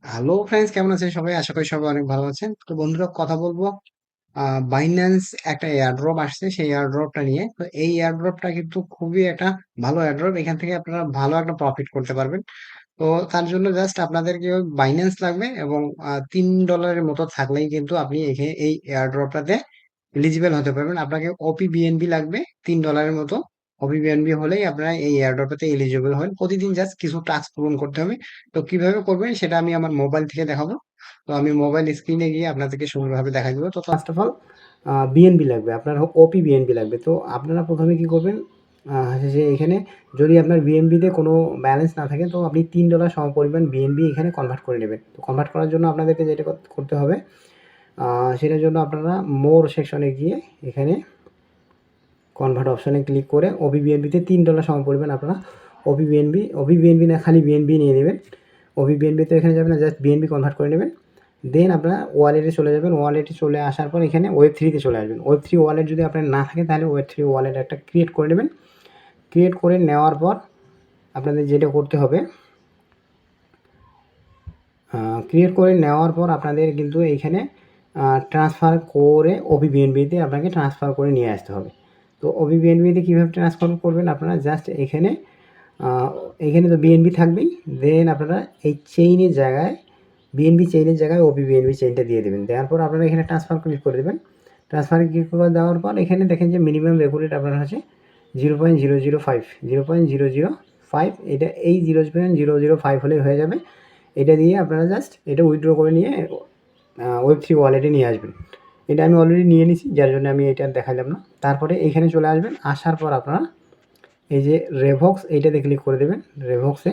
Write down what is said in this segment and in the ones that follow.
Hello friends, কেমন আছেন সবাই? আশা করি সবাই অনেক ভালো আছেন। তো বন্ধুরা, কথা বলবো বাইন্যান্স একটা এয়ারড্রপ আসছে, সেই এয়ারড্রপটা নিয়ে। তো এই এয়ারড্রপটা কিন্তু খুবই একটা ভালো এয়ারড্রপ। এখান থেকে আপনারা ভালো একটা প্রফিট করতে পারবেন। তো তার জন্য জাস্ট আপনাদেরকে ওই বাইন্যান্স লাগবে এবং $3 মতো থাকলেই কিন্তু আপনি এই এয়ারড্রপটাতে এলিজিবল হতে পারবেন। আপনাকে ওপি বিএনবি লাগবে $3 মতো। ওপি বিএনবি হলেই আপনারা এই এয়ারড্রপটাতে এলিজিবল হন। প্রতিদিন জাস্ট কিছু টাস্ক পূরণ করতে হবে। তো কিভাবে করবেন সেটা আমি আমার মোবাইল থেকে দেখাবো। তো আমি মোবাইল স্ক্রিনে গিয়ে আপনাদেরকে সুন্দরভাবে দেখা দিব। তো ফার্স্ট অফ অল বিএনবি লাগবে, আপনার ওপি বিএনবি লাগবে। তো আপনারা প্রথমে কি করবেন, যে এখানে যদি আপনার বিএনবিতে কোনো ব্যালেন্স না থাকে, তো আপনি $3 সমপরিমাণ বিএনবি এখানে কনভার্ট করে নেবেন। তো কনভার্ট করার জন্য আপনাদেরকে যেটা করতে হবে, সেটার জন্য আপনারা মোর সেকশনে গিয়ে এখানে কনভার্ট অপশনে ক্লিক করে ওবিবিএনবিতে $3 সমপরিমাণ আপনারা ওবিবিএনবি না খালি বিএনবি নিয়ে নেবেন। ওবিবিএনবিতে এখানে যাবেন না, জাস্ট বিএনবি কনভার্ট করে নেবেন। দেন আপনারা ওয়ালেটে চলে যাবেন। ওয়ালেটে চলে আসার পর এখানে ওয়েব3তে চলে আসবেন। ওয়েব3 ওয়ালেট যদি আপনার না থাকে, তাহলে ওয়েব3 ওয়ালেট একটা ক্রিয়েট করে নেবেন। ক্রিয়েট করে নেওয়ার পর আপনাদের যেটা করতে হবে, ক্রিয়েট করে নেওয়ার পর আপনাদের কিন্তু এইখানে ট্রান্সফার করে ওবিবিএনবিতে আপনাকে ট্রান্সফার করে নিয়ে আসতে হবে। তো ওবিবিএনবিতে কীভাবে ট্রান্সফার করবেন, আপনারা জাস্ট এখানে তো বিএনবি থাকবেই। দেন আপনারা এই চেইনের জায়গায় বিএনবি চেইনের জায়গায় ওবিবিএনবি চেইনটা দিয়ে দেবেন। দেওয়ার পর আপনারা এখানে ট্রান্সফার ক্লিক করে দেবেন। ট্রান্সফারে ক্লিক করে দেওয়ার পর এখানে দেখেন যে মিনিমাম রেপো রেট আপনার হচ্ছে 0.005। এটা এই 0.005 হলেই হয়ে যাবে। এটা দিয়ে আপনারা জাস্ট এটা উইথড্র করে নিয়ে ওয়েব3 ওয়ালেটে নিয়ে আসবেন। এটা আমি অলরেডি নিয়ে নিছি, যার জন্য আমি এটা দেখালাম না। তারপরে এইখানে চলে আসবেন। আসার পর আপনারা এই যে রেভক্স, এইটাতে ক্লিক করে দেবেন। রেভক্সে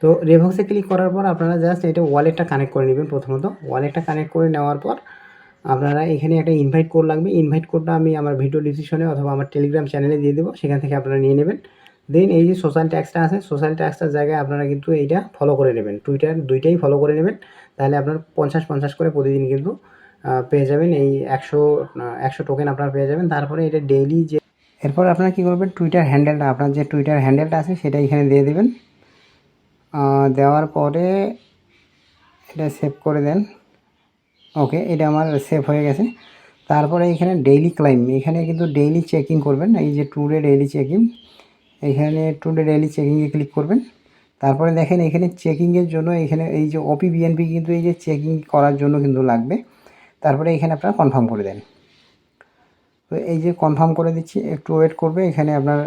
তো রেভক্সে ক্লিক করার পর আপনারা জাস্ট এটা ওয়ালেটটা কানেক্ট করে নেবেন। প্রথমত ওয়ালেটটা কানেক্ট করে নেওয়ার পর আপনারা এখানে একটা ইনভাইট কোড লাগবে। ইনভাইট কোডটা আমি আমার ভিডিও ডিসক্রিপশনে অথবা আমার টেলিগ্রাম চ্যানেলে দিয়ে দেবো, সেখান থেকে আপনারা নিয়ে নেবেন। দেন এই যে সোশ্যাল ট্যাক্সটা আছে, সোশ্যাল ট্যাক্সটার জায়গায় আপনারা কিন্তু এইটা ফলো করে নেবেন। টুইটার দুইটাই ফলো করে নেবেন। তাহলে আপনার 50 করে প্রতিদিন কিন্তু পেয়ে যাবেন। এই 100 টোকেন আপনারা পেয়ে যাবেন। তারপরে এটা ডেইলি যে এরপর আপনারা কী করবেন, টুইটার হ্যান্ডেলটা, আপনার যে টুইটার হ্যান্ডেলটা আছে সেটা এখানে দিয়ে দেবেন। দেওয়ার পরে এটা সেভ করে দেন। ওকে, এটা আমার সেভ হয়ে গেছে। তারপরে এখানে ডেইলি ক্লাইম, এখানে কিন্তু ডেইলি চেকিং করবেন। এই যে টুডে ডেইলি চেকিং, এখানে টুডে ডেইলি চেকিংয়ে ক্লিক করবেন। তারপরে দেখেন এখানে চেকিংয়ের জন্য এখানে এই যে ওপি বিএনপি কিন্তু এই যে চেকিং করার জন্য কিন্তু লাগবে। তারপরে এখানে আপনারা কনফার্ম করে দেন। তো এই যে কনফার্ম করে দিচ্ছি, একটু ওয়েট করবে। এখানে আপনার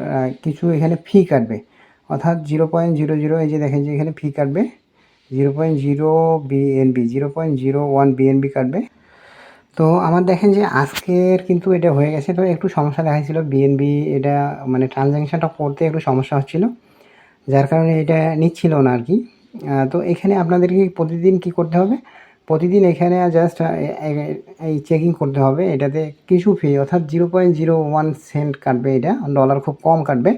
কিছু এখানে ফি কাটবে, অর্থাৎ 0.00, এই যে দেখেন যে এখানে ফি কাটবে 0.0 বিএনবি, 0.01 বিএনবি কাটবে। তো আমার দেখেন যে আজকের কিন্তু এটা হয়ে গেছে। তো একটু সমস্যা দেখাচ্ছিল বিএনবি, এটা মানে ট্রানজ্যাকশানটা করতে একটু সমস্যা হচ্ছিল, যার কারণে এটা নিচ্ছিল না আর কি। তো এখানে আপনাদেরকে প্রতিদিন কি করতে হবে, প্রতিদিন এখানে জাস্ট এই চেকিং করতে হবে। এটাতে কিছু ফি, অর্থাৎ 0.01 সেন্ট কাটবে। এটা ডলার খুব কম কাটবে।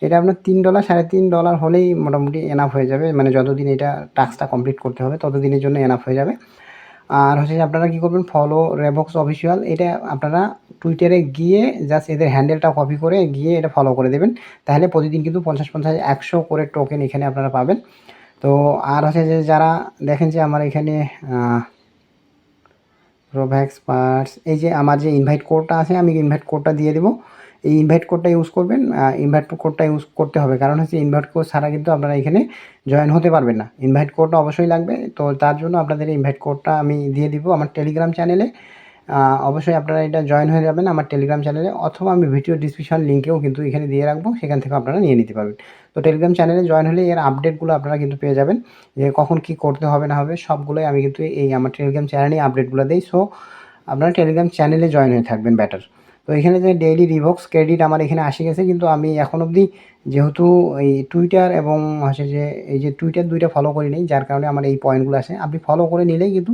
এটা আপনার $3 $3.5 হলেই মোটামুটি এনাফ হয়ে যাবে। মানে যতদিন এটা টাস্কটা কমপ্লিট করতে হবে ততদিনের জন্য এনাফ হয়ে যাবে। আর হচ্ছে যে আপনারা কী করবেন, ফলো রেভক্স অফিসিয়াল, এটা আপনারা টুইটারে গিয়ে জাস্ট এদের হ্যান্ডেলটা কপি করে গিয়ে এটা ফলো করে দেবেন। তাহলে প্রতিদিন কিন্তু 50 100 করে টোকেন এখানে আপনারা পাবেন। তো আর হচ্ছে যে যারা দেখেন যে আমার এখানে প্রোভ্যাক্স পার্টস, এই যে আমার যে ইনভাইট কোডটা আছে, আমি ইনভাইট কোডটা দিয়ে দেবো। এই ইনভাইট কোডটা ইউজ করবেন। ইনভাইট কোডটা ইউজ করতে হবে, কারণ হচ্ছে ইনভাইট কোড ছাড়া কিন্তু আপনারা এখানে জয়েন হতে পারবেন না। ইনভাইট কোডটা অবশ্যই লাগবে। তো তার জন্য আপনাদের ইনভাইট কোডটা আমি দিয়ে দিব আমার টেলিগ্রাম চ্যানেলে। অবশ্যই আপনারা এটা জয়েন হয়ে যাবেন আমার টেলিগ্রাম চ্যানেলে, অথবা আমি ভিডিও ডিসক্রিপশন লিঙ্কেও কিন্তু এখানে দিয়ে রাখবো, সেখান থেকে আপনারা নিয়ে নিতে পারবেন। তো টেলিগ্রাম চ্যানেলে জয়েন হলে এর আপডেটগুলো আপনারা কিন্তু পেয়ে যাবেন, যে কখন কি করতে হবে না হবে সবগুলোই আমি কিন্তু এই আমার টেলিগ্রাম চ্যানেলেই আপডেটগুলো দিই। সো আপনারা টেলিগ্রাম চ্যানেলে জয়েন হয়ে থাকবেন বেটার। তো এখানে যে ডেইলি রিভক্স ক্রেডিট আমার এখানে আসে গেছে, কিন্তু আমি এখন অবধি যেহেতু এই টুইটার এবং হচ্ছে যে এই যে টুইটার দুইটা ফলো করি নেই, যার কারণে আমার এই পয়েন্টগুলো আসে। আপনি ফলো করে নিলেই কিন্তু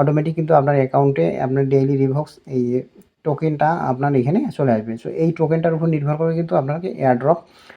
অটোমেটিক কিন্তু আপনার অ্যাকাউন্টে আপনার ডেইলি রিভক্স এই টোকেনটা আপনার এখানে চলে আসবে। সো এই টোকেনটার উপর নির্ভর করে কিন্তু আপনাকে এয়ারড্রপ